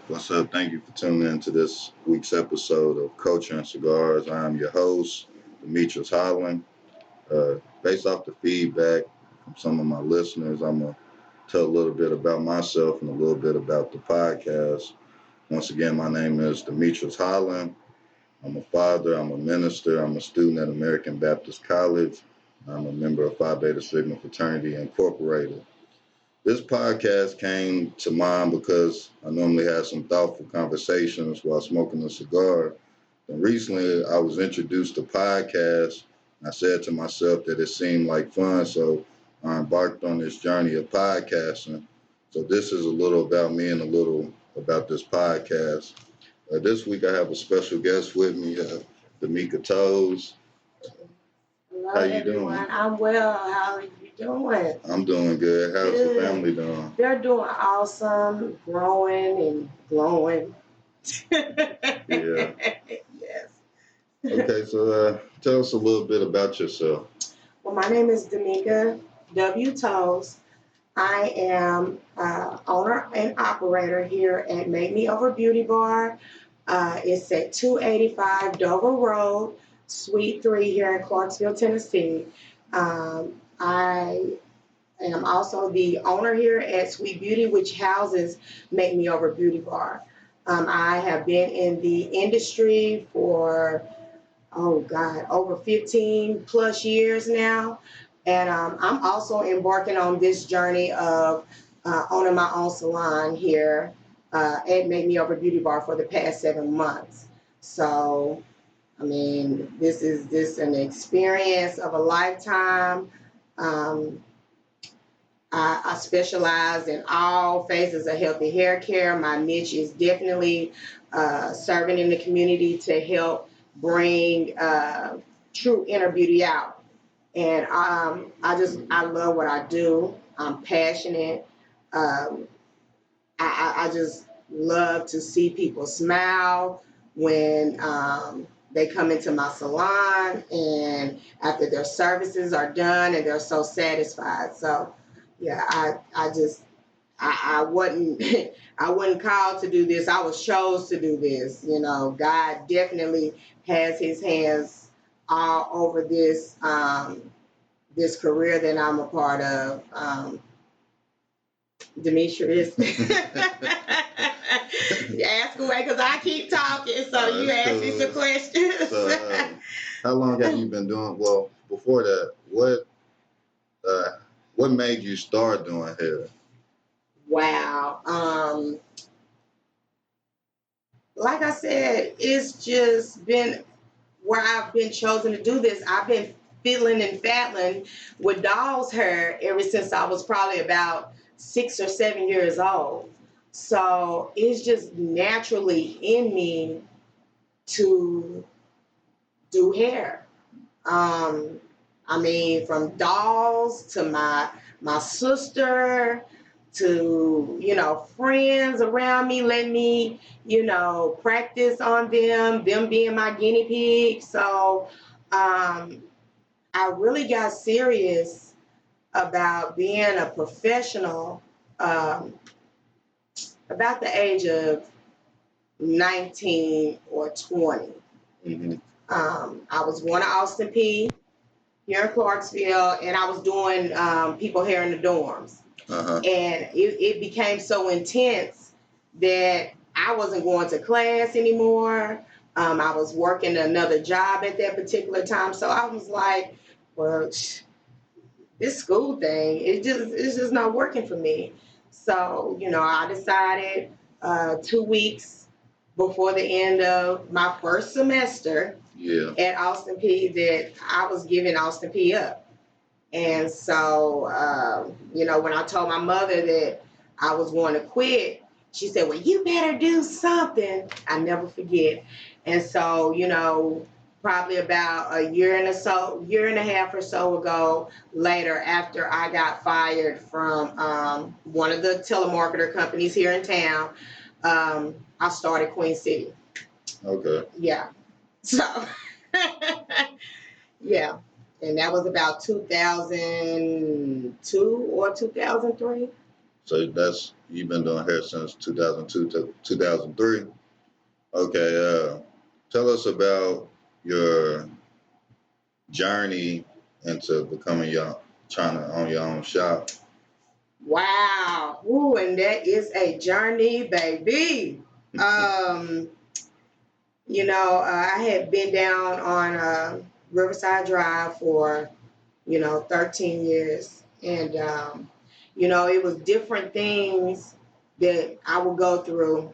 What's up? Thank you for tuning in to this week's episode of Culture and Cigars. I'm your host, Demetrius Holland. Based off the feedback from some of my listeners, I'm going to tell a little bit about myself and a little bit about the podcast. Once again, my name is Demetrius Holland. I'm a father, I'm a minister, I'm a student at American Baptist College. I'm a member of Phi Beta Sigma Fraternity Incorporated. This podcast came to mind because I normally have some thoughtful conversations while smoking a cigar. And recently I was introduced to podcasts. I said to myself that it seemed like fun, so I embarked on this journey of podcasting. So this is a little about me and a little about this podcast. This week I have a special guest with me, Dameka Toles. Hello, How you everyone. doing? I'm well. How are you doing? I'm doing good. How's the family doing? They're doing awesome, growing and glowing. Yeah. Yes. Okay, so tell us a little bit about yourself. Well, my name is Dameka W. Toles. I am owner and operator here at Make Me Over Beauty Bar. It's at 285 Dover Road, Suite 3 here in Clarksville, Tennessee. I am also the owner here at Sweet Beauty, which houses Make Me Over Beauty Bar. I have been in the industry for, over 15 plus years now. And I'm also embarking on this journey of owning my own salon here at Make Me Over Beauty Bar for the past 7 months. So, I mean, this is an experience of a lifetime. Um, I specialize in all phases of healthy hair care. My niche is definitely serving in the community to help bring true inner beauty out. And I love what I do. I'm passionate. Um, I just love to see people smile when they come into my salon and after their services are done and they're so satisfied. So yeah, I wasn't I wasn't called to do this. I was chose to do this. You know, God definitely has His hands all over this career that I'm a part of. Demetrius. You ask away because I keep talking, so you ask me some questions. So, how long have you been doing? Well, before that, what made you start doing hair? Wow. Like I said, it's just been where I've been chosen to do this. I've been fiddling and faddling with doll's hair ever since I was probably about 6 or 7 years old. So it's just naturally in me to do hair. I mean, from dolls to my sister to friends around me let me practice on them being my guinea pig. So I really got serious about being a professional um, about the age of 19 or 20. Mm-hmm. I was going to Austin P here in Clarksville, and I was doing people hair in the dorms. Uh-huh. And it became so intense that I wasn't going to class anymore. I was working another job at that particular time. So I was like, well, this school thing, it's just not working for me. So, I decided 2 weeks before the end of my first semester at Austin P that I was giving Austin P up. And so, when I told my mother that I was going to quit, she said, well, you better do something. I never forget. And so, probably about a year and a half or so ago later, after I got fired from one of the telemarketer companies here in town, I started Queen City. Okay. Yeah. So, yeah. And that was about 2002 or 2003. So that's you've been doing hair since 2002 to 2003. Okay. Tell us about your journey into becoming trying to own your own shop. Wow. Ooh, and that is a journey, baby. Um, I had been down on Riverside Drive for, 13 years. And, it was different things that I would go through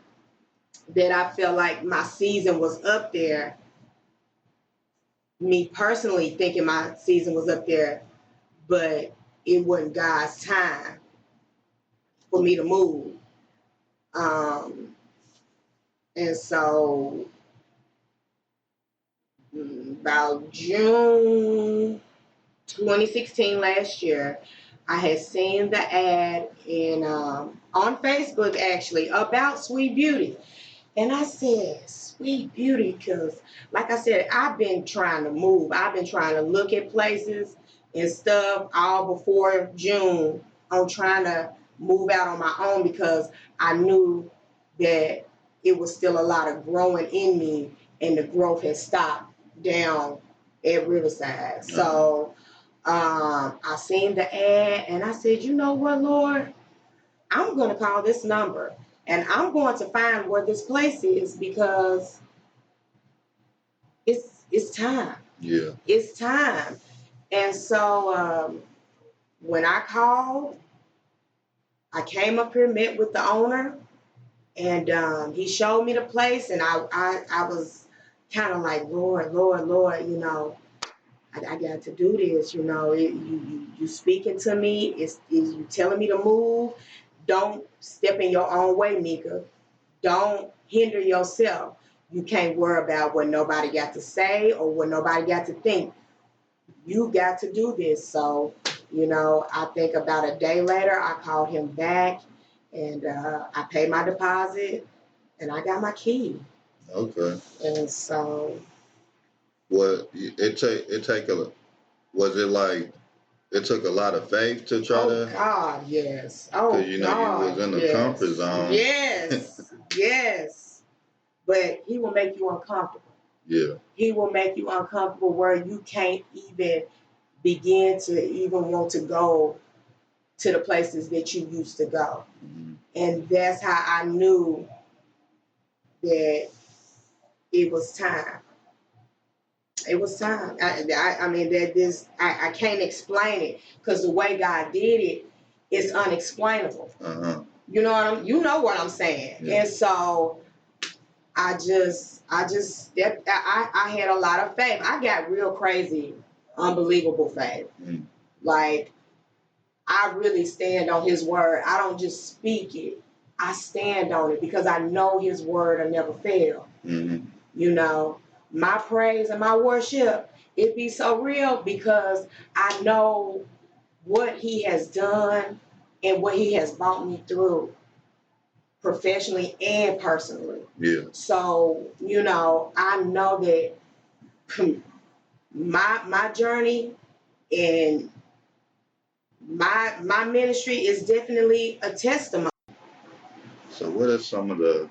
that I felt like my season was up there. Me personally thinking my season was up there, but it wasn't God's time for me to move. Um, and so about June 2016 last year, I had seen the ad in on Facebook actually about Sweet Beauty, and I said Sweet Beauty because, like I said, I've been trying to move. I've been trying to look at places and stuff all before June. I'm trying to move out on my own because I knew that it was still a lot of growing in me, and the growth had stopped down at Riverside. So I seen the ad and I said, you know what, Lord, I'm going to call this number and I'm going to find where this place is because it's time. Yeah. It's time. And so when I called, I came up here, met with the owner, and he showed me the place, and I was kind of like, Lord, Lord, Lord, I got to do this, you speaking to me, is you telling me to move. Don't step in your own way, Meka. Don't hinder yourself. You can't worry about what nobody got to say or what nobody got to think. You got to do this. So, I think about a day later, I called him back and I paid my deposit and I got my key. Okay. And so. What it take a was it like it took a lot of faith to try Oh to God, yes. Oh because God, you was in the yes. comfort zone. Yes, yes. But he will make you uncomfortable. Yeah. He will make you uncomfortable where you can't even begin to even want to go to the places that you used to go. Mm-hmm. And that's how I knew that it was time. It was time. I mean, that this I can't explain it because the way God did it is unexplainable. Uh-huh. You know what I'm saying. Yeah. And so I had a lot of faith. I got real crazy, unbelievable faith. Mm-hmm. Like I really stand on His word. I don't just speak it. I stand on it because I know His word will never fail. Mm-hmm. My praise and my worship, it be so real because I know what He has done and what He has brought me through professionally and personally. Yeah. So, I know that my journey and my ministry is definitely a testimony. So what are some of the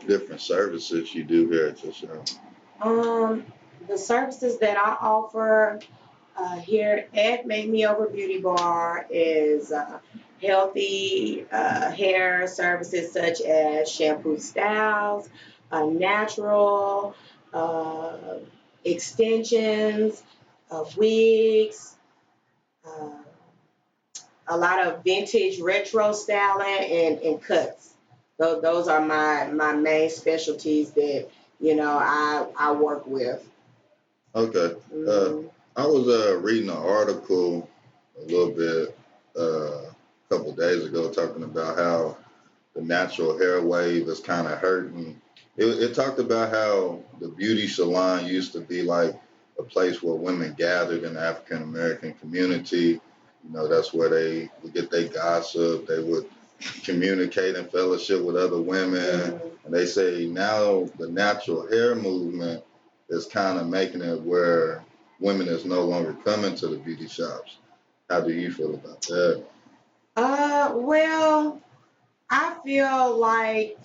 different services you do here at your shop? The services that I offer here at Make Me Over Beauty Bar is healthy hair services such as shampoo styles, natural uh, extensions, wigs, uh, a lot of vintage retro styling and cuts. Those are my main specialties that I work with. Okay. Mm-hmm. I was reading an article a little bit a couple days ago talking about how the natural hair wave is kind of hurting. It talked about how the beauty salon used to be like a place where women gathered in the African American community. That's where they would get their gossip. They would communicate and fellowship with other women. Mm-hmm. And they say now the natural hair movement is kind of making it where women is no longer coming to the beauty shops. How do you feel about that? Well, I feel like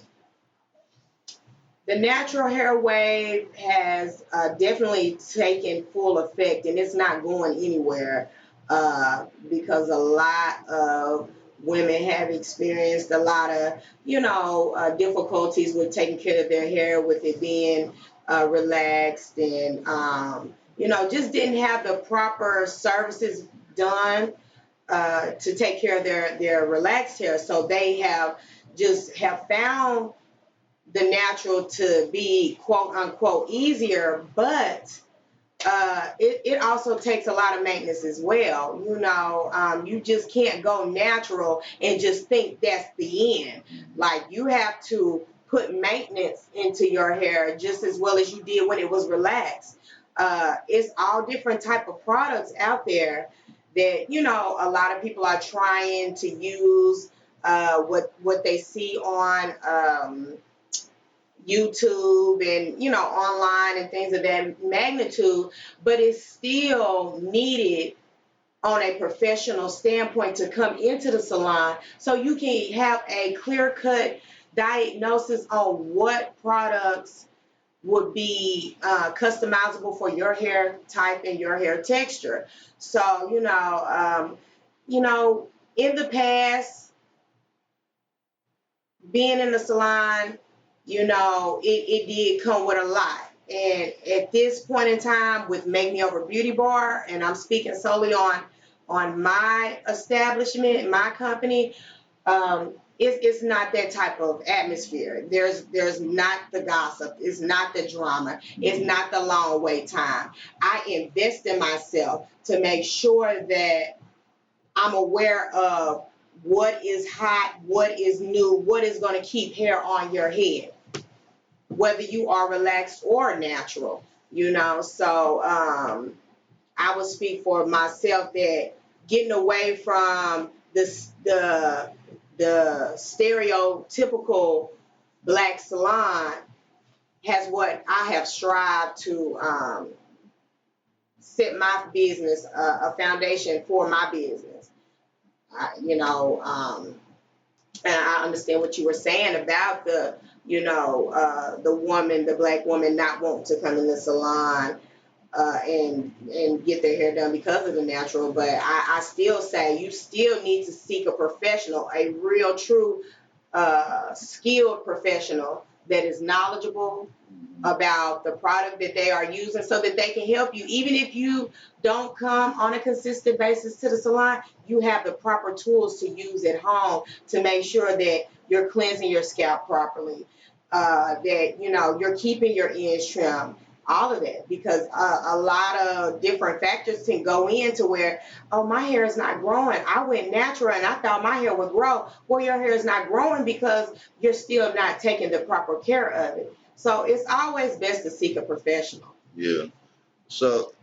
the natural hair wave has definitely taken full effect, and it's not going anywhere because a lot of women have experienced a lot of, difficulties with taking care of their hair, with it being relaxed, and just didn't have the proper services done to take care of their relaxed hair. So they have found the natural to be quote unquote easier, but it also takes a lot of maintenance as well. You just can't go natural and just think that's the end. Like, you have to put maintenance into your hair just as well as you did when it was relaxed. It's all different type of products out there that a lot of people are trying to use what they see on YouTube and online and things of that magnitude, but it's still needed on a professional standpoint to come into the salon so you can have a clear cut diagnosis on what products would be customizable for your hair type and your hair texture. So in the past, being in the salon, it did come with a lot. And at this point in time, with Make Me Over Beauty Bar, and I'm speaking solely on my establishment, my company, it's not that type of atmosphere. There's not the gossip, it's not the drama, it's not the long wait time. I invest in myself to make sure that I'm aware of what is hot, what is new, what is going to keep hair on your head, whether you are relaxed or natural. So I would speak for myself that getting away from the stereotypical black salon has what I have strived to set my business, a foundation for my business. I, you know, and I understand what you were saying about the woman, the black woman not wanting to come in the salon and get their hair done because of the natural. But I still say you still need to seek a professional, a real, true, skilled professional that is knowledgeable about the product that they are using so that they can help you. Even if you don't come on a consistent basis to the salon, you have the proper tools to use at home to make sure that you're cleansing your scalp properly, that you're keeping your ends trimmed, all of that, because a lot of different factors can go into where, oh, my hair is not growing. I went natural and I thought my hair would grow. Well, your hair is not growing because you're still not taking the proper care of it. So it's always best to seek a professional. Yeah. So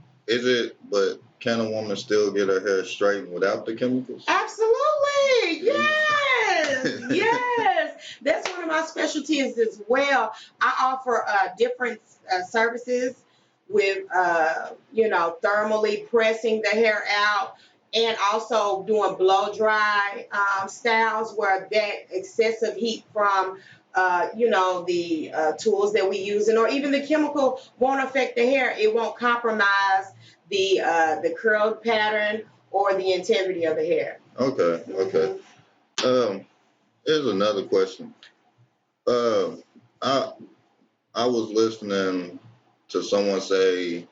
but can a woman still get her hair straightened without the chemicals? Absolutely. Yes. Yes. That's one of my specialties as well. I offer different services with, thermally pressing the hair out and also doing blow dry styles where that excessive heat from the tools that we use, and or even the chemical won't affect the hair. It won't compromise the curl pattern or the integrity of the hair. Okay. Okay. Here's another question. Um, I I was listening to someone say,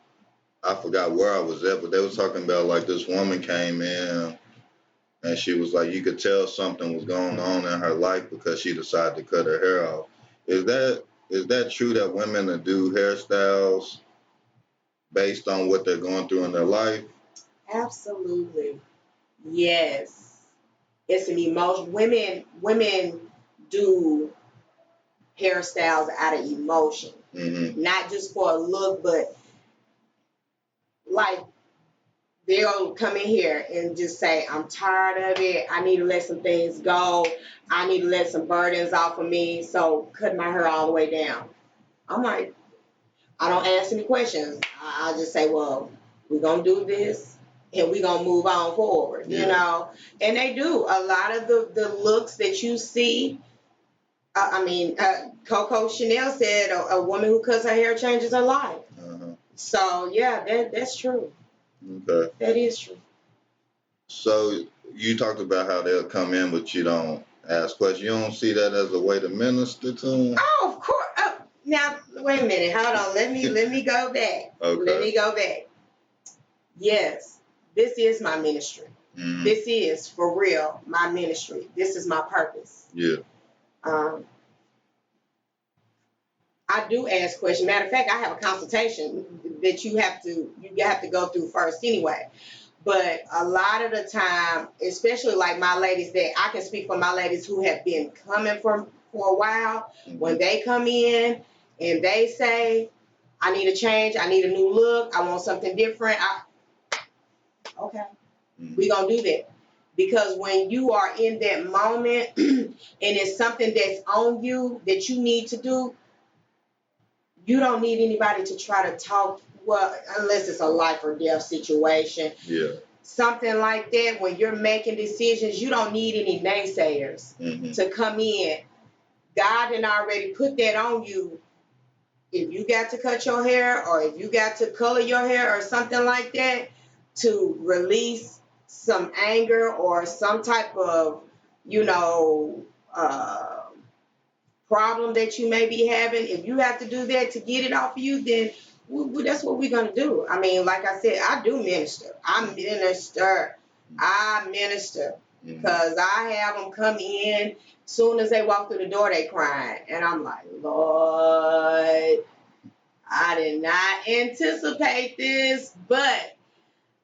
I forgot where I was at, but they was talking about like this woman came in and she was like, you could tell something was going on in her life because she decided to cut her hair off. Is that true that women that do hairstyles based on what they're going through in their life? Absolutely. Yes. It's an emotion. Women do hairstyles out of emotion, Hmm. not just for a look, but like they'll come in here and just say, I'm tired of it. I need to let some things go. I need to let some burdens off of me. So cut my hair all the way down. I'm like, I don't ask any questions. I just say, well, we're going to do this. and we're going to move on forward, you know. And they do. A lot of the looks that you see, Coco Chanel said a woman who cuts her hair changes her life. So, yeah, that's true. Okay. That is true. So you talked about how they'll come in, but you don't ask questions. You don't see that as a way to minister to them? Oh, of course. Now, wait a minute. Hold on. Let me go back. Okay. Let me go back. Yes, this is my ministry. Mm-hmm. This is, for real, my ministry. This is my purpose. Yeah. I do ask questions. Matter of fact, I have a consultation that you have to go through first anyway. But a lot of the time, especially like my ladies, that I can speak for my ladies who have been coming for a while, when they come in and they say, I need a change, I need a new look, I want something different, okay, we're going to do that. Because when you are in that moment and it's something that's on you that you need to do, you don't need anybody to try to talk, well, unless it's a life or death situation. Yeah. Something like that, when you're making decisions, you don't need any naysayers to come in. God had already put that on you. If you got to cut your hair or if you got to color your hair or something like that to release some anger or some type of, problem that you may be having, if you have to do that to get it off of you, then that's what we're going to do. I mean, like I said, I do minister. I minister because I have them come in. Soon as they walk through the door, they crying. And I'm like, Lord, I did not anticipate this, but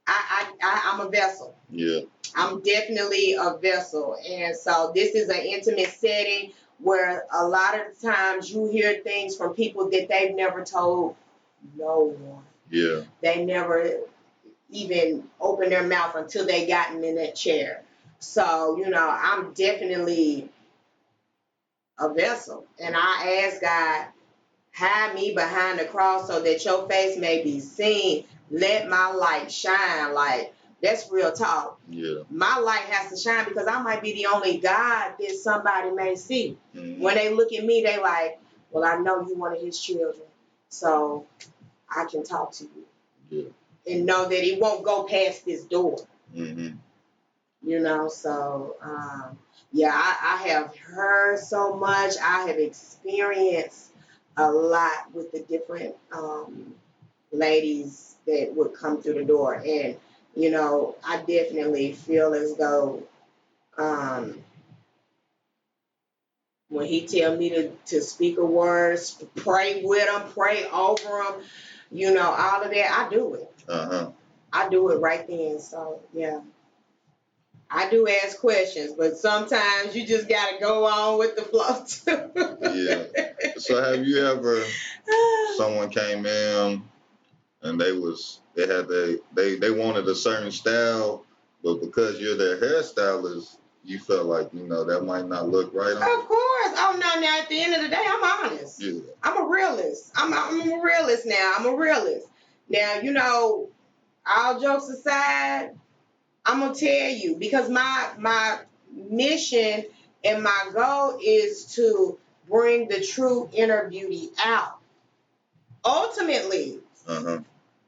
I'm a vessel. Yeah. I'm definitely a vessel. And so this is an intimate setting where a lot of the times you hear things from people that they've never told no one. Yeah. They never even opened their mouth until they gotten in that chair. So, I'm definitely a vessel. And I ask God, hide me behind the cross so that your face may be seen. Let my light shine. Like, that's real talk. Yeah. My light has to shine because I might be the only God that somebody may see. When they look at me, they like, well, I know you one of his children, so I can talk to you. Yeah. And know that it won't go past this door. So, I have heard so much. I have experienced a lot with the different ladies that would come through the door. And, I definitely feel as though when he tell me to speak a word, pray with them, pray over them, all of that, I do it. I do it right then. So, yeah. I do ask questions, but sometimes you just got to go on with the flow too. Yeah. So have you ever, someone came in and they wanted a certain style, but because you're their hairstylist, you felt like, that might not look right on you? Of course. Oh, no, now at the end of the day, I'm honest. Yeah. I'm a realist. I'm a realist now. I'm a realist. Now, all jokes aside, I'm going to tell you, because my mission and my goal is to bring the true inner beauty out. Ultimately,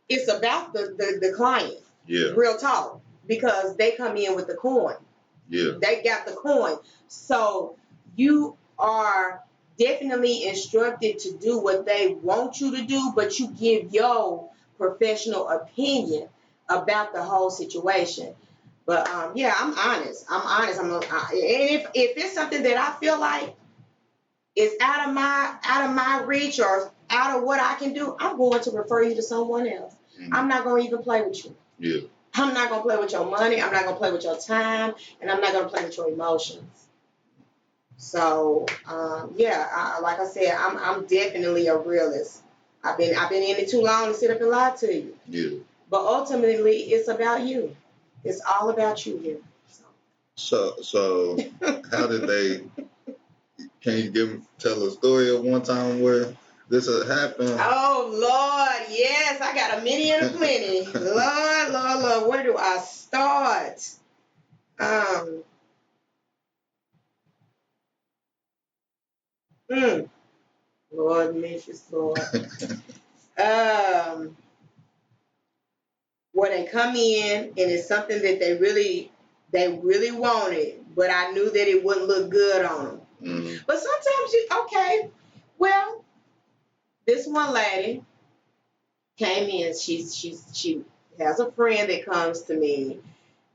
it's about the client. Yeah. Real talk. Because they come in with the coin. Yeah. They got the coin. So you are definitely instructed to do what they want you to do, but you give your professional opinion about the whole situation. But I'm honest. And if it's something that I feel like is out of my reach or out of what I can do, I'm going to refer you to someone else. I'm not going to even play with you. Yeah. I'm not going to play with your money. I'm not going to play with your time, and I'm not going to play with your emotions. So like I said, I'm definitely a realist. I've been in it too long to sit up and lie to you. Yeah. But ultimately, it's about you. It's all about you here. So how did they? Can you tell a story of one time where This has happened. Oh Lord, yes, I got a mini and a plenty. Lord, where do I start? Um, mm, Lord, Memphis, Lord. Um, where they come in and it's something that they really wanted, but I knew that it wouldn't look good on them. Mm. But sometimes okay, well, this one lady came in. She has a friend that comes to me,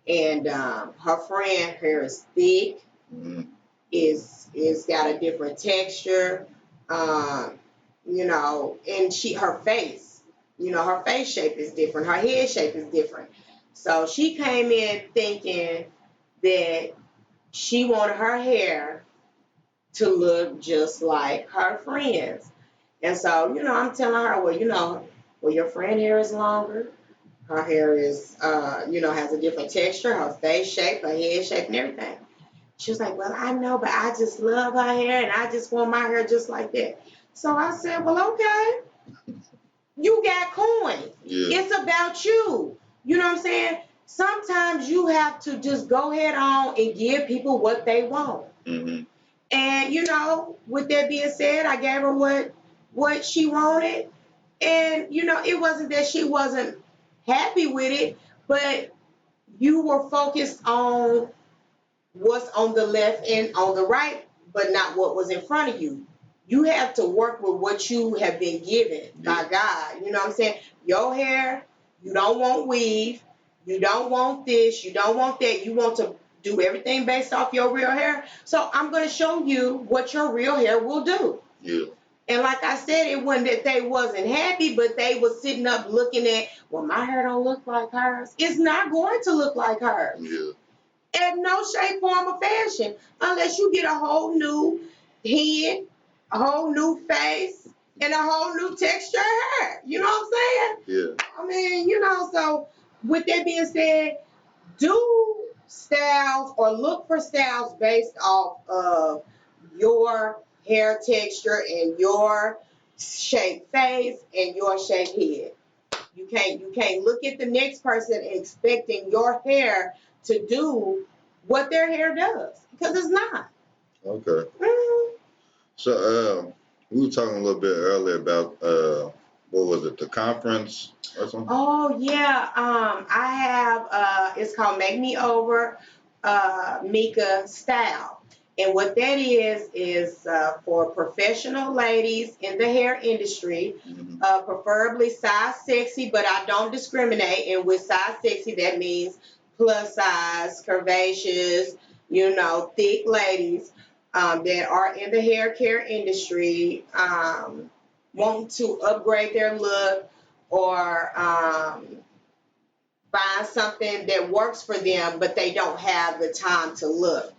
and her friend hair is thick, Mm. is got a different texture, um, and her face, her face shape is different, her head shape is different. So she came in thinking that she wanted her hair to look just like her friends. And so, I'm telling her, well, your friend hair is longer. Her hair is, has a different texture, her face shape, her head shape, and everything. She was like, well, I know, but I just love her hair, and I just want my hair just like that. So I said, well, okay, you got coin. Yeah. It's about you. You know what I'm saying? Sometimes you have to just go head on and give people what they want. Mm-hmm. And with that being said, I gave her what she wanted, and it wasn't that she wasn't happy with it, but you were focused on what's on the left and on the right, but not what was in front of you. You have to work with what you have been given by God. You know what I'm saying? Your hair, you don't want weave, you don't want this, you don't want that. You want to do everything based off your real hair. So I'm going to show you what your real hair will do. Yeah. And like I said, it wasn't that they wasn't happy, but they was sitting up looking at, well, my hair don't look like hers. It's not going to look like hers. Yeah. In no shape, form, or fashion, unless you get a whole new head, a whole new face, and a whole new texture of hair. You know what I'm saying? Yeah. I mean, so with that being said, do styles or look for styles based off of your hair texture and your shaped face and your shaped head. You can't look at the next person expecting your hair to do what their hair does, because it's not. Okay. Mm. So we were talking a little bit earlier about what was it, the conference or something? Oh yeah, I have. It's called Make Me Over, Meka Style, and what that is for professional ladies in the hair industry, Mm-hmm. preferably size sexy, but I don't discriminate. And with size sexy, that means plus size, curvaceous, thick ladies that are in the hair care industry, wanting to upgrade their look or find something that works for them, but they don't have the time to look.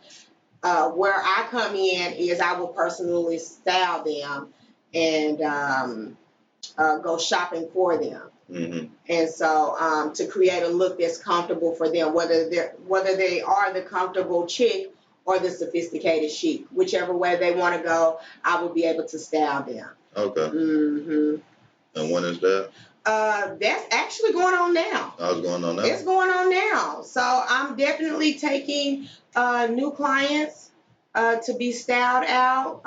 Where I come in is I will personally style them and go shopping for them. Mm-hmm. And so to create a look that's comfortable for them, whether they are the comfortable chick or the sophisticated chic, whichever way they want to go, I will be able to style them. Okay. Mm-hmm. And when is that? That's actually going on now. I was going on now. It's going on now. So I'm definitely taking new clients to be styled out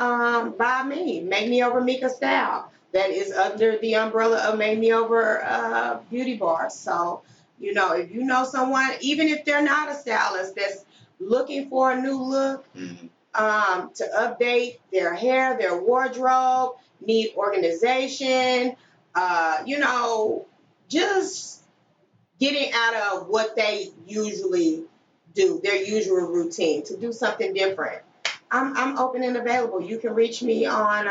by me. Make Me Over Meka Style. That is under the umbrella of Make Me Over Beauty Bar. So, if you know someone, even if they're not a stylist, that's looking for a new look, Mm-hmm. to update their hair, their wardrobe, need organization, just getting out of what they usually do, their usual routine, to do something different. I'm open and available. You can reach me on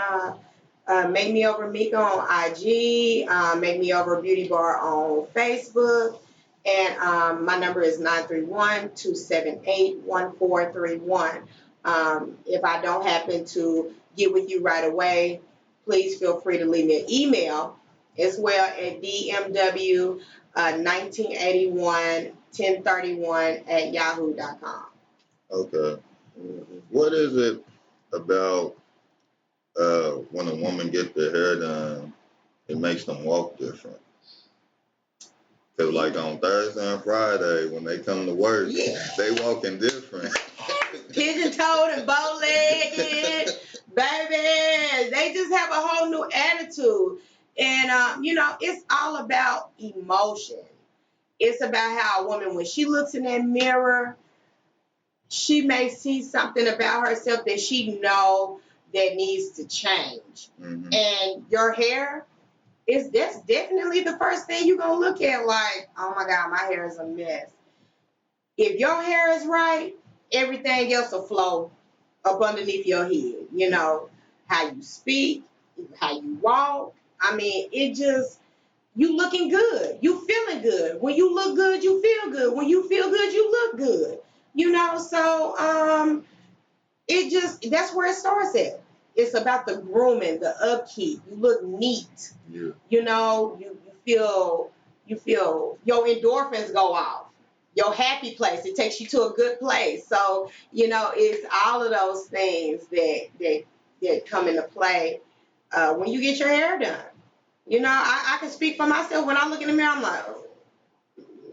Make Me Over Meka on IG, Make Me Over Beauty Bar on Facebook, and my number is 931-278-1431. If I don't happen to get with you right away, please feel free to leave me an email as well at DMW 1981 1031 at yahoo.com. Okay. What is it about when when a woman get their hair done, it makes them walk different. Cause like on Thursday and Friday when they come to work, they walking different. Pigeon-toed and bow-legged, baby. They just have a whole new attitude. And, it's all about emotion. It's about how a woman, when she looks in that mirror, she may see something about herself that she know that needs to change. Mm-hmm. And your hair, that's definitely the first thing you're going to look at like, oh, my God, my hair is a mess. If your hair is right, everything else will flow up underneath your head. How you speak, how you walk. I mean, you looking good. You feeling good. When you look good, you feel good. When you feel good, you look good. So that's where it starts at. It's about the grooming, the upkeep. You look neat. Yeah. You feel your endorphins go off. Your happy place. It takes you to a good place. So, it's all of those things that come into play when you get your hair done. I can speak for myself. When I look in the mirror, I'm like, oh,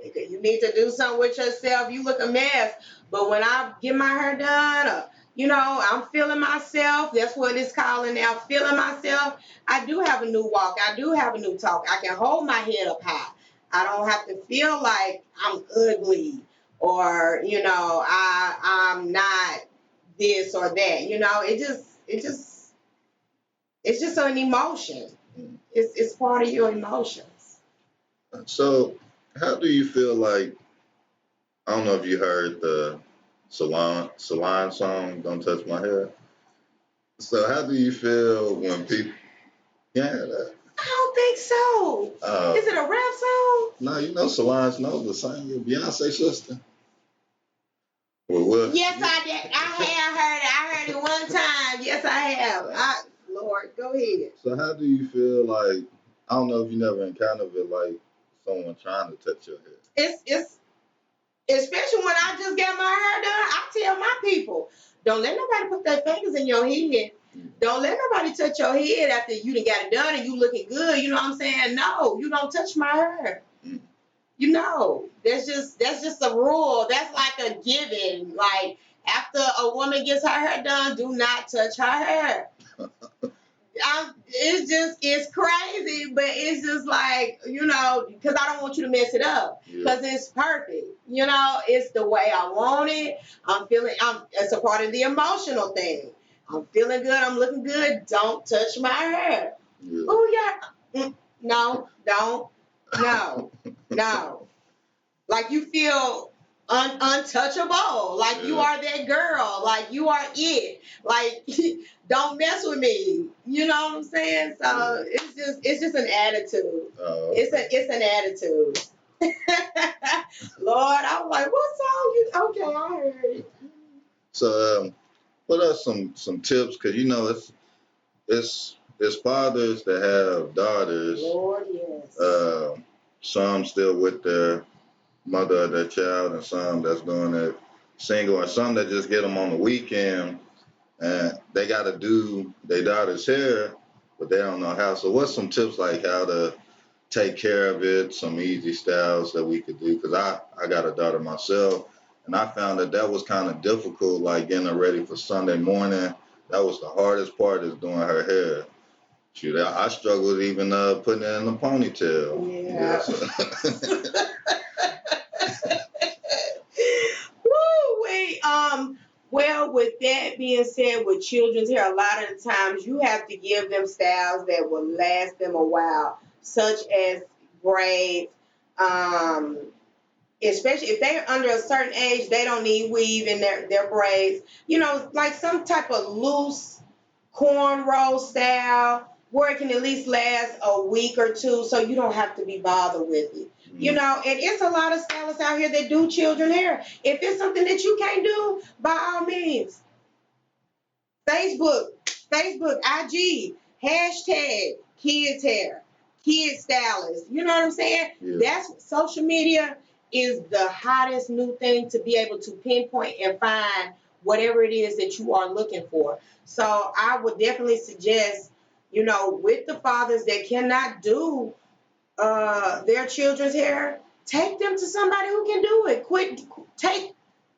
nigga, you need to do something with yourself. You look a mess. But when I get my hair done, I'm feeling myself. That's what it's calling now, feeling myself. I do have a new walk. I do have a new talk. I can hold my head up high. I don't have to feel like I'm ugly or, I'm not this or that. It's just an emotion. It's part of your emotions. So, how do you feel like? I don't know if you heard the Salon song, "Don't Touch My Hair." So, how do you feel when people? Yeah, that. I don't think so. Is it a rap song? No, Solange knows the same. Your Beyonce sister. Well, yes, I did. I have heard it. I heard it one time. Yes, I have. Lord, go ahead. So how do you feel like? I don't know if you never encountered it like someone trying to touch your hair. It's especially when I just got my hair done. I tell my people, don't let nobody put their fingers in your head. Don't let nobody touch your head after you done got it done and you looking good. You know what I'm saying? No, you don't touch my hair. That's just a rule. That's like a given. Like after a woman gets her hair done, do not touch her hair. It's crazy, but it's just like, because I don't want you to mess it up. Because it's perfect. It's the way I want it. It's a part of the emotional thing. I'm feeling good. I'm looking good. Don't touch my hair. Yeah. Oh, yeah. No, don't. No. Like you feel untouchable. Like you are that girl. Like you are it. Like don't mess with me. You know what I'm saying? So it's just an attitude. Okay. It's an attitude. Lord, I was like, what song you? Okay, I heard it. So what are some tips? Because it's fathers that have daughters. Lord, yes. Some still with their mother or their child, and some that's doing it single, and some that just get them on the weekend, and they got to do their daughter's hair, but they don't know how. So what's some tips like how to take care of it, some easy styles that we could do? Because I got a daughter myself, and I found that was kind of difficult, like getting her ready for Sunday morning. That was the hardest part, is doing her hair. Shoot, I struggled even putting it in a ponytail. Yeah. So. Woo-wee. Well, with that being said, with children's hair, a lot of the times you have to give them styles that will last them a while, such as braids. Especially if they're under a certain age, they don't need weave in their braids. Like some type of loose cornrow style where it can at least last a week or two so you don't have to be bothered with it. And it's a lot of stylists out here that do children hair. If it's something that you can't do, by all means, Facebook, IG, hashtag kids hair, kid stylist. You know what I'm saying? Yeah. That's social media is the hottest new thing to be able to pinpoint and find whatever it is that you are looking for. So I would definitely suggest, You know, with the fathers that cannot do their children's hair, take them to somebody who can do it. Quit, take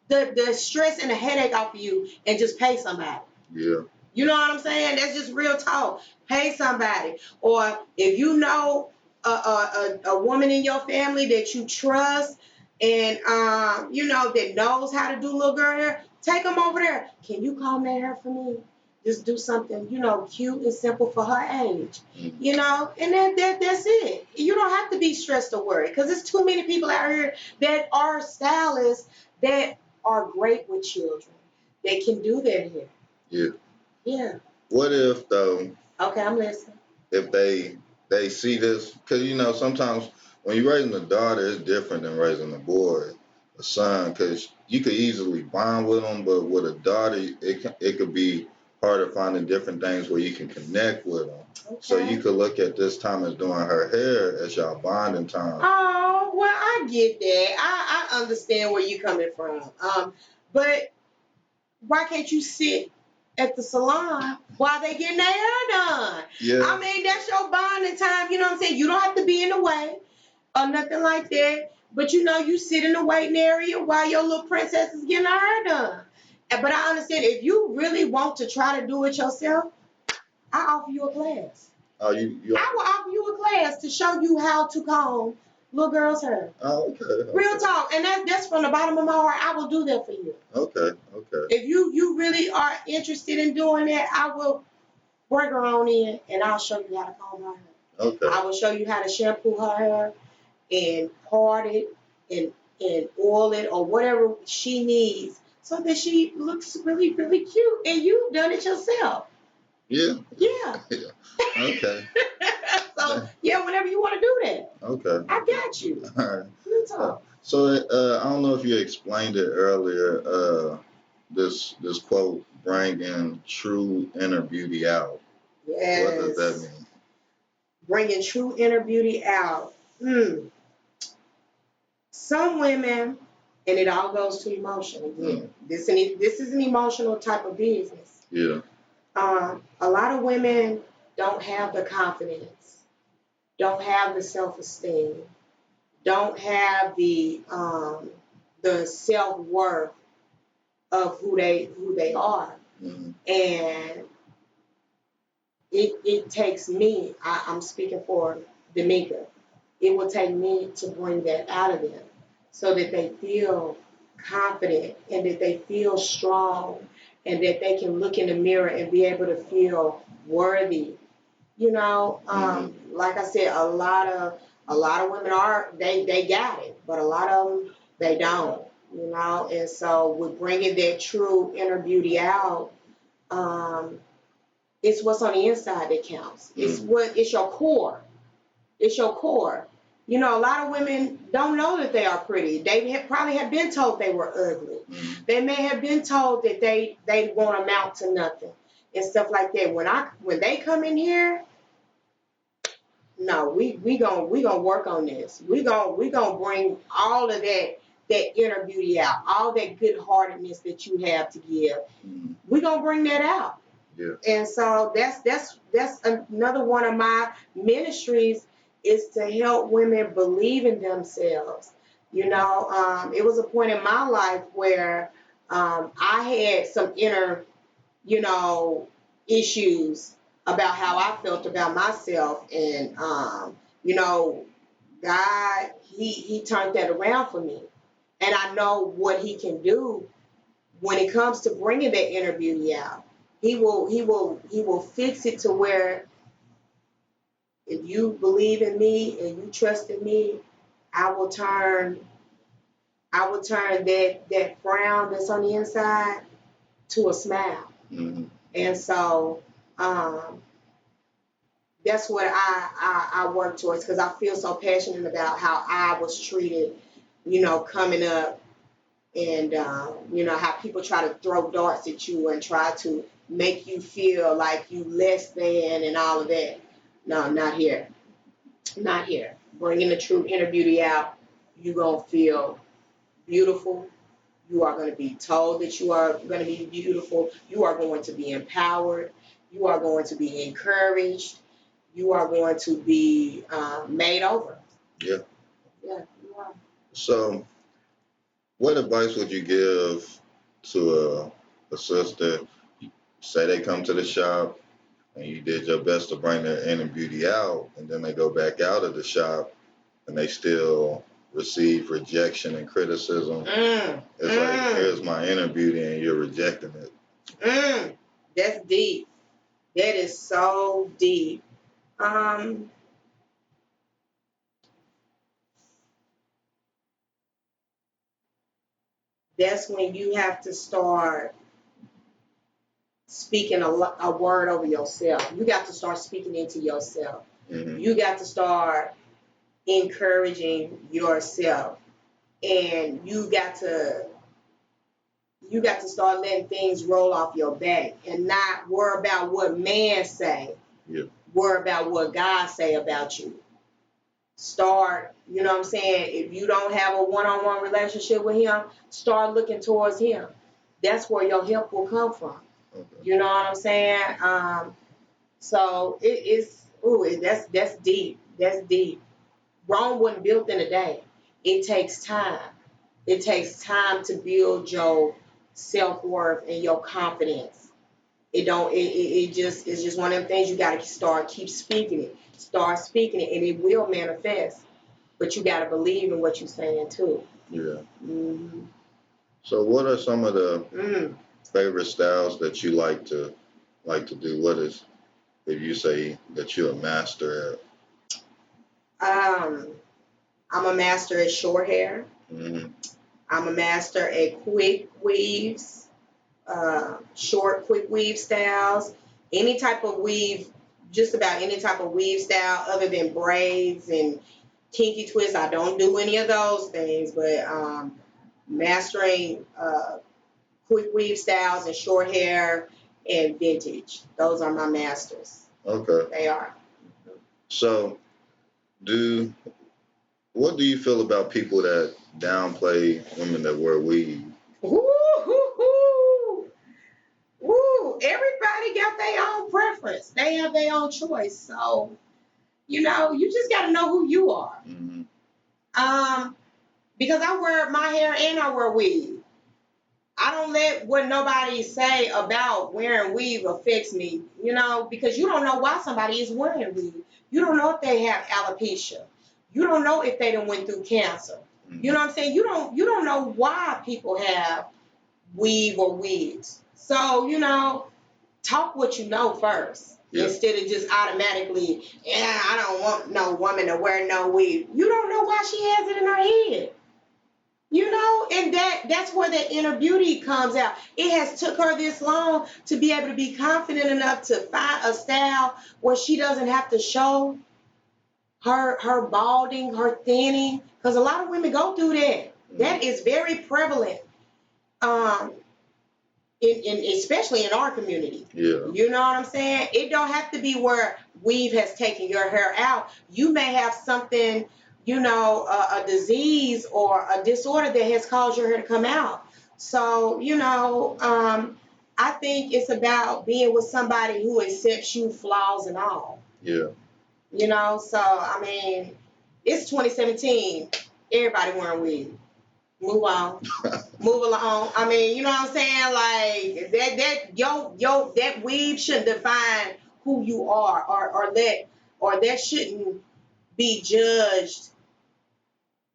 the stress and the headache off of you and just pay somebody. Yeah. You know what I'm saying? That's just real talk. Pay somebody. Or if you know a woman in your family that you trust and, you know, that knows how to do little girl hair, take them over there. Can you comb that hair for me? Just do something, you know, cute and simple for her age. You know, and that's it. You don't have to be stressed or worried because there's too many people out here that are stylists that are great with children. They can do their hair. Yeah. Yeah. What if though? Okay, I'm listening. If they see this, because you know sometimes when you're raising a daughter, it's different than raising a boy, a son, because you could easily bond with them, but with a daughter, it could be harder finding different things where you can connect with them. Okay. So you could look at this time as doing her hair as y'all bonding time. Oh, well, I get that. I understand where you're coming from. But why can't you sit at the salon while they getting their hair done? Yeah. I mean, that's your bonding time. You know what I'm saying? You don't have to be in the way or nothing like that. But you know, you sit in the waiting area while your little princess is getting her hair done. But I understand if you really want to try to do it yourself, I offer you a class. Oh, I will offer you a class to show you how to comb little girl's hair. Oh, okay. Real talk. And that's from the bottom of my heart. I will do that for you. Okay. If you really are interested in doing that, I will bring her on in and I'll show you how to comb her hair. Okay. I will show you how to shampoo her hair and part it and oil it or whatever she needs so that she looks really, really cute and you've done it yourself. Yeah. Yeah. Okay. So, yeah, whenever you want to do that. Okay. I got you. All right. Real talk. So I don't know if you explained it earlier. This quote, bringing true inner beauty out. Yes. What does that mean? Bringing true inner beauty out. Some women, and it all goes to emotion again. This is an emotional type of business. Yeah. A lot of women don't have the confidence, don't have the self-esteem, don't have the self-worth of who they are. Mm-hmm. And it takes me, I'm speaking for Dameka, it will take me to bring that out of them so that they feel confident and that they feel strong and that they can look in the mirror and be able to feel worthy. You know, like I said, a lot of women they got it, but a lot of them they don't. You know, and so with bringing that true inner beauty out, it's what's on the inside that counts. It's your core. It's your core. You know, a lot of women don't know that they are pretty. They probably have been told they were ugly. They may have been told that they won't amount to nothing and stuff like that. When they come in here, no, we gonna work on this. We gonna bring all of that inner beauty out, all that good heartedness that you have to give. We gonna bring that out. Yeah. And so that's another one of my ministries is to help women believe in themselves. You know, it was a point in my life where I had some inner, you know, issues about how I felt about myself, and you know, God, he turned that around for me, and I know what He can do when it comes to bringing that inner beauty out. He will fix it to where if you believe in me and you trust in me, I will turn that frown that's on the inside to a smile. And so that's what I work towards because I feel so passionate about how I was treated, you know, coming up, and you know how people try to throw darts at you and try to make you feel like you less than and all of that. No, not here. Not here. Bringing the true inner beauty out, you're going to feel beautiful. You are going to be told that you are going to be beautiful. You are going to be empowered. You are going to be encouraged. You are going to be made over. Yeah. Yeah, you are. So, what advice would you give to a sister? Say they come to the shop and you did your best to bring their inner beauty out, and then they go back out of the shop and they still receive rejection and criticism. It's like, here's my inner beauty and you're rejecting it. That's deep. That is so deep. That's when you have to start speaking a word over yourself. You got to start speaking into yourself. Mm-hmm. You got to start encouraging yourself, and you got to start letting things roll off your back and not worry about what man say. Yeah. Worry about what God say about you. Start, you know what I'm saying? If you don't have a one-on-one relationship with him, start looking towards him. That's where your help will come from. Okay. You know what I'm saying? So that's deep. That's deep. Rome wasn't built in a day. It takes time. It takes time to build your self-worth and your confidence. It's just one of them things you gotta keep speaking it. Start speaking it and it will manifest. But you gotta believe in what you're saying too. Yeah. Mm-hmm. So what are some of the favorite styles that you like to do? What is, if you say that you're a master I'm a master at short hair. Mm-hmm. I'm a master at quick weaves, short quick weave styles, any type of weave, just about any type of weave style other than braids and kinky twists. I don't do any of those things, but mastering quick weave styles and short hair and vintage. Those are my masters. Okay. They are. So what do you feel about people that downplay women that wear weave? Woo, everybody got their own preference. They have their own choice. So, you just got to know who you are. Mm-hmm. Because I wear my hair and I wear weave. I don't let what nobody say about wearing weave affects me, because you don't know why somebody is wearing weave. You don't know if they have alopecia. You don't know if they done went through cancer. Mm-hmm. You know what I'm saying? You don't know why people have weave or wigs. So, talk what you know first. Yeah. Instead of just automatically, I don't want no woman to wear no weave. You don't know why she has it in her head. And that's where that inner beauty comes out. It has took her this long to be able to be confident enough to find a style where she doesn't have to show her balding, her thinning, because a lot of women go through that. That is very prevalent. Especially in our community. Yeah. You know what I'm saying? It don't have to be where weave has taken your hair out. You may have something, a disease or a disorder that has caused your hair to come out. So, I think it's about being with somebody who accepts you, flaws and all. Yeah. So, I mean, it's 2017. Everybody wearing weave. Move on. Move along. I mean, you know what I'm saying? Like that weave shouldn't define who you are or that shouldn't be judged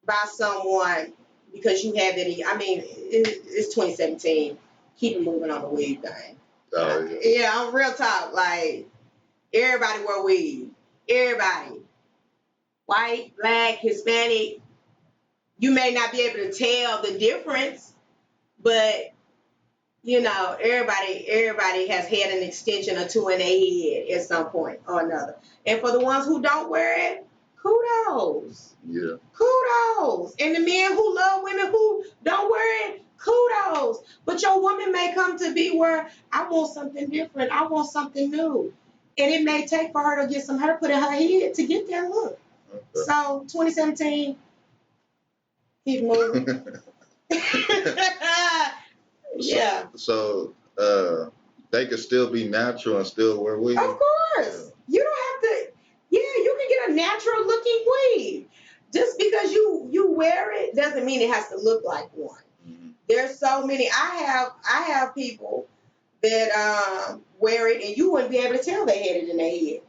by someone because you have it. I mean, it's 2017. Keep it moving on the weave thing. Oh, yeah. Yeah, I'm real talk. Like, everybody wear weave. Everybody. White, black, Hispanic. You may not be able to tell the difference, but everybody has had an extension or two in their head at some point or another. And for the ones who don't wear it, kudos. Yeah. Kudos. And the men who love women who don't wear it, kudos. But your woman may come to be where I want something different. I want something new. And it may take for her to get some hair put in her head to get that look. Okay. So 2017, keep moving. Yeah. So they could still be natural and still wear weave. Of course. You don't have to, yeah, you can get a natural looking weave. Just because you wear it doesn't mean it has to look like one. Mm-hmm. There's so many. I have people that wear it and you wouldn't be able to tell they had it in their head.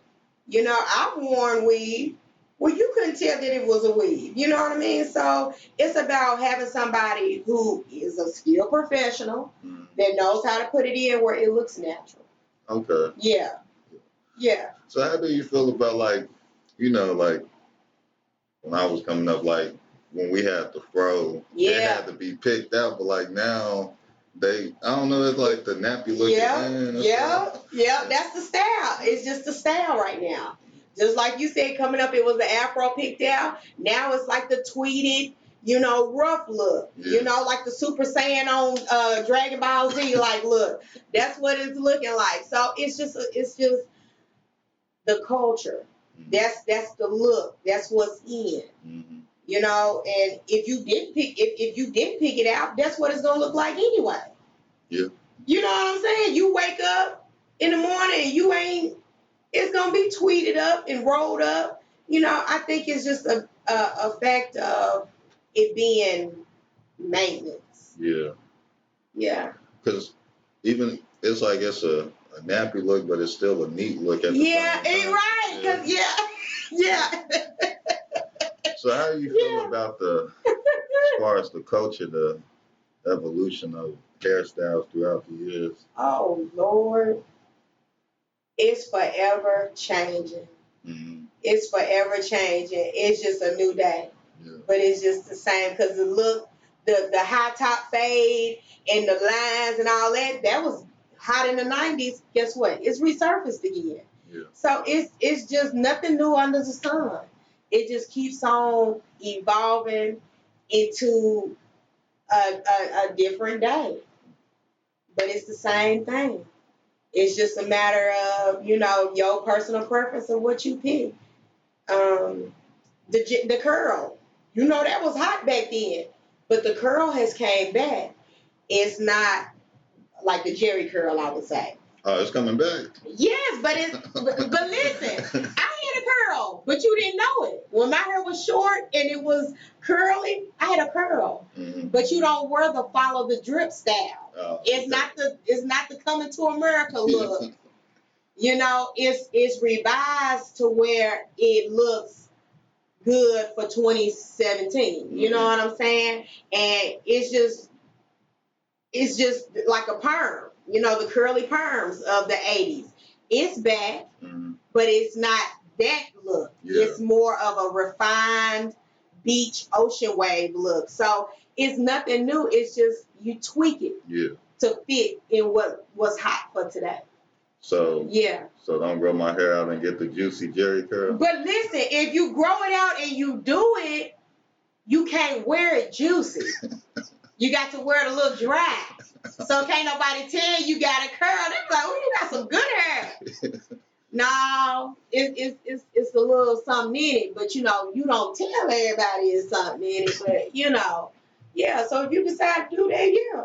You know, I've worn weave where you couldn't tell that it was a weave. You know what I mean? So it's about having somebody who is a skilled professional Mm-hmm. that knows how to put it in where it looks natural. Okay. Yeah. Yeah. So how do you feel about like, like when I was coming up, like when we had the fro, Yeah. it had to be picked out, but like now I don't know, it's like the nappy looking in. Yeah, that's the style. It's just the style right now. Just like you said, coming up, it was the afro picked out. Now it's like the tweeted, rough look. Yeah. Like the Super Saiyan on Dragon Ball Z. Like, look, that's what it's looking like. So it's just the culture. Mm-hmm. That's the look. That's what's in. Mm-hmm. And if you didn't pick it out, that's what it's gonna look like anyway. Yeah. You know what I'm saying? You wake up in the morning, it's gonna be tweeted up and rolled up. I think it's just a fact of it being maintenance. Yeah. Yeah. Because even it's like it's a nappy look, but it's still a neat look at the Yeah, same time. right. Yeah. 'Cause yeah. So how do you feel about as far as the culture, the evolution of hairstyles throughout the years? Oh Lord, it's forever changing. Mm-hmm. It's forever changing. It's just a new day. Yeah. But it's just the same because the look, the high top fade and the lines and all that was hot in the 90s. Guess what? It's resurfaced again. Yeah. So it's just nothing new under the sun. It just keeps on evolving into a different day. But it's the same thing. It's just a matter of, your personal preference of what you pick. The curl, that was hot back then, but the curl has came back. It's not like the Jerry curl, I would say. Oh, it's coming back. Yes, but listen, I had a curl, but you didn't know it. When my hair was short and it was curly, I had a curl. Mm-hmm. But you don't wear the follow the drip style. Oh, it's not the coming to America look. It's revised to where it looks good for 2017. You know what I'm saying? And it's just like a perm. The curly perms of the 80s. It's back, but it's not that look. Yeah. It's more of a refined beach ocean wave look. So it's nothing new. It's just you tweak it to fit in what was hot for today. So yeah. So don't grow my hair out and get the juicy Jerry curl. But listen, if you grow it out and you do it, you can't wear it juicy. You got to wear it a little dry. So can't nobody tell you got a curl. They're like, oh, you got some good hair. No, it's a little something in it, but you don't tell everybody it's something in it, but yeah. So if you decide to do that, yeah.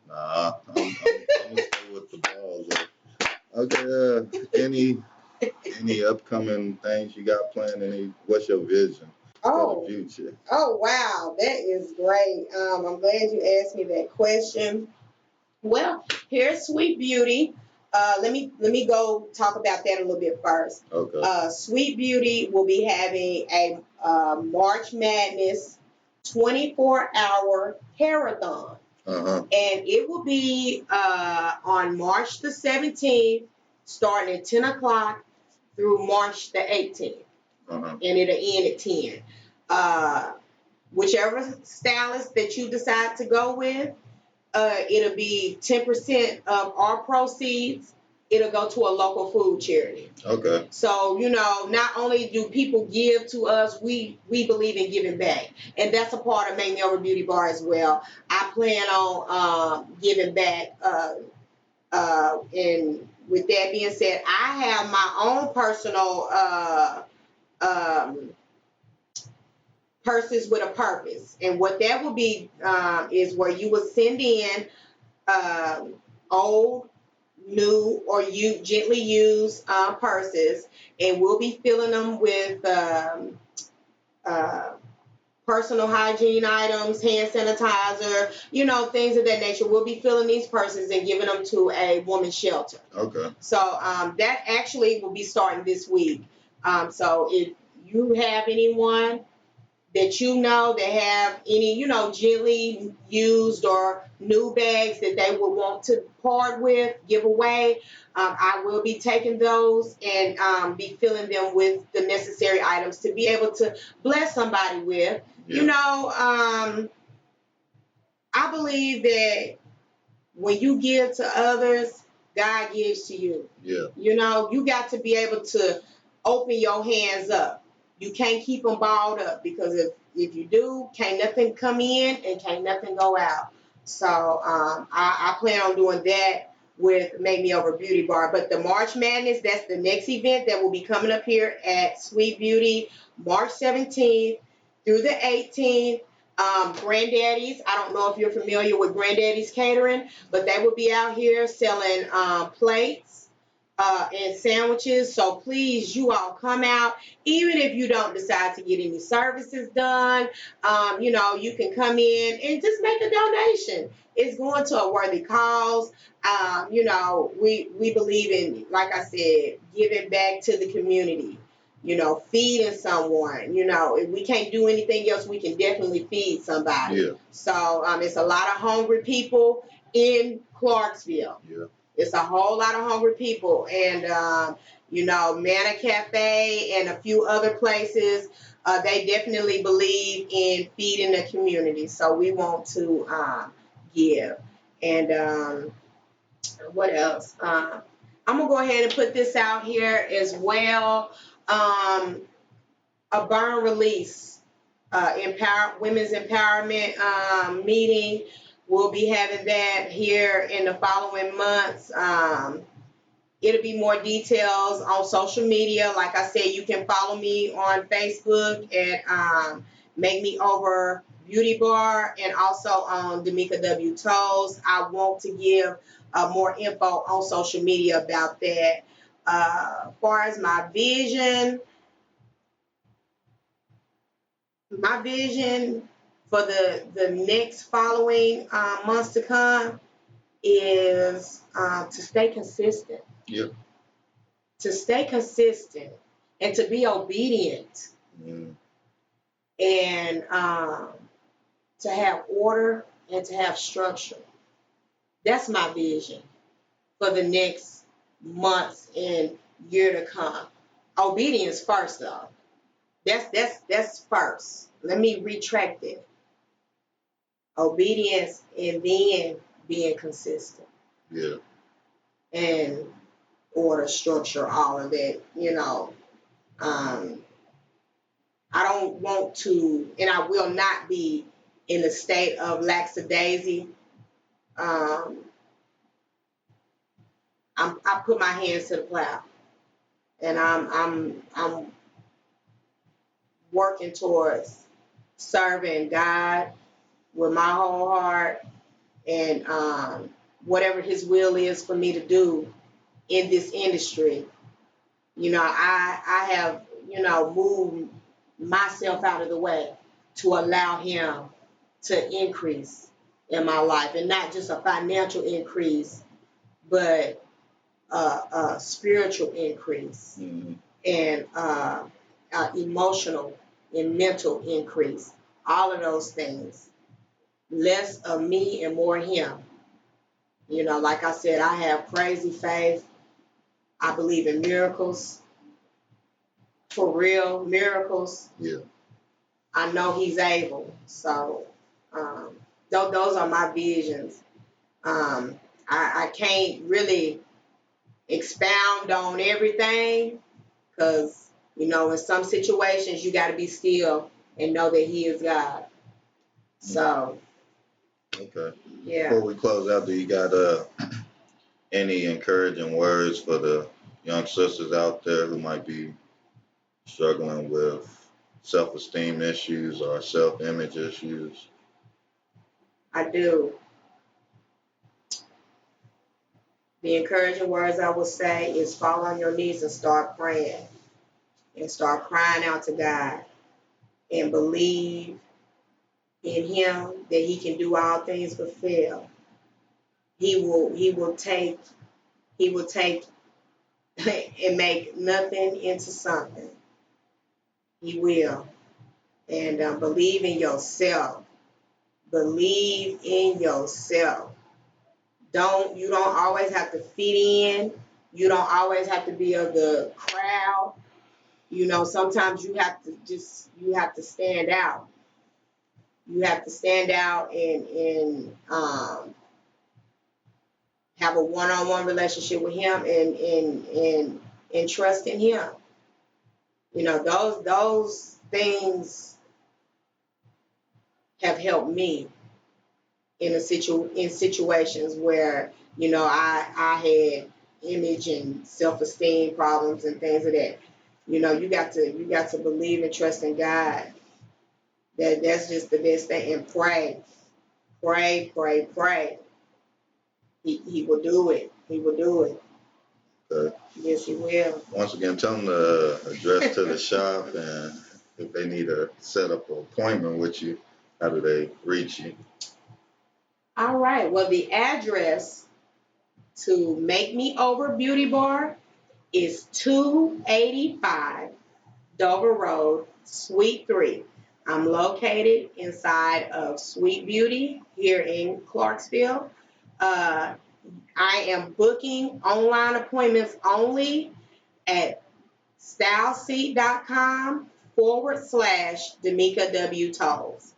Nah, I'm gonna stay with the balls. Okay, any upcoming things you got planned? What's your vision for the future? Oh wow, that is great. I'm glad you asked me that question. Well, here's Sweet Beauty. Let me go talk about that a little bit first. Okay. Sweet Beauty will be having a March Madness 24-hour hairathon. Uh-huh. And it will be on March the 17th, starting at 10 o'clock through March the 18th. Uh-huh. And it'll end at 10. Whichever stylist that you decide to go with, it'll be 10% of our proceeds. It'll go to a local food charity. Okay. So, not only do people give to us, we believe in giving back. And that's a part of Make Me Over Beauty Bar as well. I plan on giving back. And with that being said, I have my own personal purses with a purpose. And what that will be is where you will send in old new or gently used purses, and we'll be filling them with uh, personal hygiene items, hand sanitizer, things of that nature. We'll be filling these purses and giving them to a woman's shelter. Okay. So that actually will be starting this week. So if you have anyone that that have any, gently used or new bags that they would want to part with, give away, I will be taking those and be filling them with the necessary items to be able to bless somebody with. Yeah. I believe that when you give to others, God gives to you. Yeah. You got to be able to open your hands up. You can't keep them balled up, because if you do, can't nothing come in and can't nothing go out. So I plan on doing that with Make Me Over Beauty Bar. But the March Madness, that's the next event that will be coming up here at Sweet Beauty, March 17th through the 18th. Granddaddy's, I don't know if you're familiar with Granddaddy's Catering, but they will be out here selling plates and sandwiches. So please, you all come out. Even if you don't decide to get any services done, you can come in and just make a donation. It's going to a worthy cause. We believe in, like I said, giving back to the community. Feeding someone. If we can't do anything else, we can definitely feed somebody. Yeah. So it's a lot of hungry people in Clarksville. Yeah. It's a whole lot of hungry people. And, Mana Cafe and a few other places, they definitely believe in feeding the community. So we want to give. And what else? I'm going to go ahead and put this out here as well. A burn release, women's empowerment meeting. We'll be having that here in the following months. It'll be more details on social media. Like I said, you can follow me on Facebook at Make Me Over Beauty Bar, and also on Dameka W Toles. I want to give more info on social media about that. As far as my vision for the next following months to come is to stay consistent. Yep. To stay consistent and to be obedient. Mm. And to have order and to have structure. That's my vision for the next months and year to come. Obedience first, though. That's first. Let me retract it. Obedience and then being consistent. Yeah. And order, structure, all of that. I don't want to, and I will not be in a state of lackadaisy. I put my hands to the plow, and I'm working towards serving God with my whole heart, and whatever His will is for me to do in this industry. I have moved myself out of the way to allow Him to increase in my life, and not just a financial increase, but a spiritual increase. Mm-hmm. And emotional and mental increase. All of those things. Less of me and more Him. Like I said, I have crazy faith. I believe in miracles. For real, miracles. Yeah. I know He's able. So those are my visions. I can't really expound on everything, because in some situations you got to be still and know that He is God. So Okay. yeah. Before we close out, do you got any encouraging words for the young sisters out there who might be struggling with self-esteem issues or self-image issues? I do. The encouraging words I would say is fall on your knees and start praying and start crying out to God and believe in Him that He can do all things but fail. He will take and make nothing into something. He will. And believe in yourself. Believe in yourself. You don't always have to fit in. You don't always have to be of the crowd. Sometimes you have to stand out. You have to stand out and have a one-on-one relationship with Him and trust in Him. Those things have helped me in situations where I had image and self-esteem problems and things of that. You got to believe and trust in God. That's just the best thing. And pray. He will do it. He will do it. Okay. Yes, He will. Once again, tell them the address to the shop, and if they need to set up an appointment with you, how do they reach you? All right. Well, the address to Make Me Over Beauty Bar is 285 Dover Road, Suite 3. I'm located inside of Sweet Beauty here in Clarksville. I am booking online appointments only at styleseat.com/Dameka W Toles.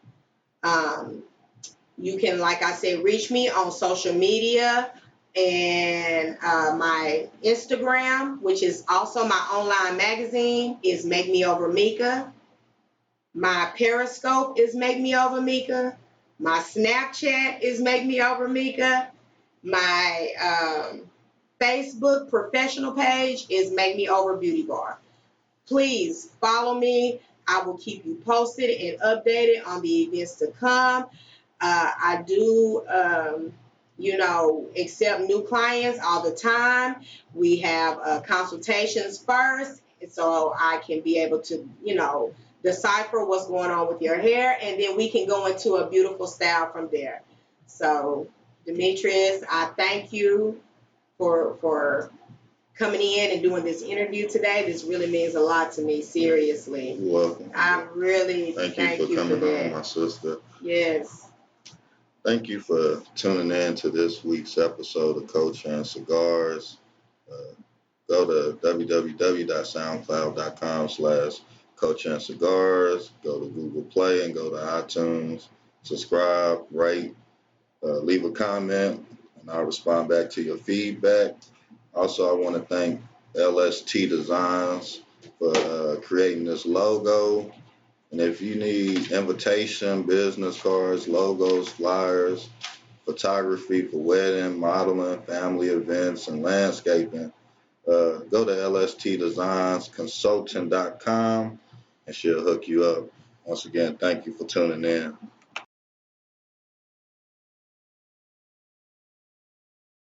You can, like I said, reach me on social media and my Instagram, which is also my online magazine, is Make Me Over Meka. My Periscope is Make Me Over Meka. My Snapchat is Make Me Over Meka. My Facebook professional page is Make Me Over Beauty Bar. Please follow me. I will keep you posted and updated on the events to come. I do, accept new clients all the time. We have consultations first, so I can be able to, decipher what's going on with your hair, and then we can go into a beautiful style from there. So, Demetrius, I thank you for coming in and doing this interview today. This really means a lot to me, seriously. You're welcome. I really thank you for coming on, my sister. Yes. Thank you for tuning in to this week's episode of Culture and Cigars. Go to www.soundcloud.com/Culture and Cigars. Go to Google Play and go to iTunes. Subscribe, rate, leave a comment, and I'll respond back to your feedback. Also, I want to thank LST Designs for creating this logo. And if you need invitation, business cards, logos, flyers, photography for wedding, modeling, family events, and landscaping, go to lstdesignsconsultant.com and she'll hook you up. Once again, thank you for tuning in.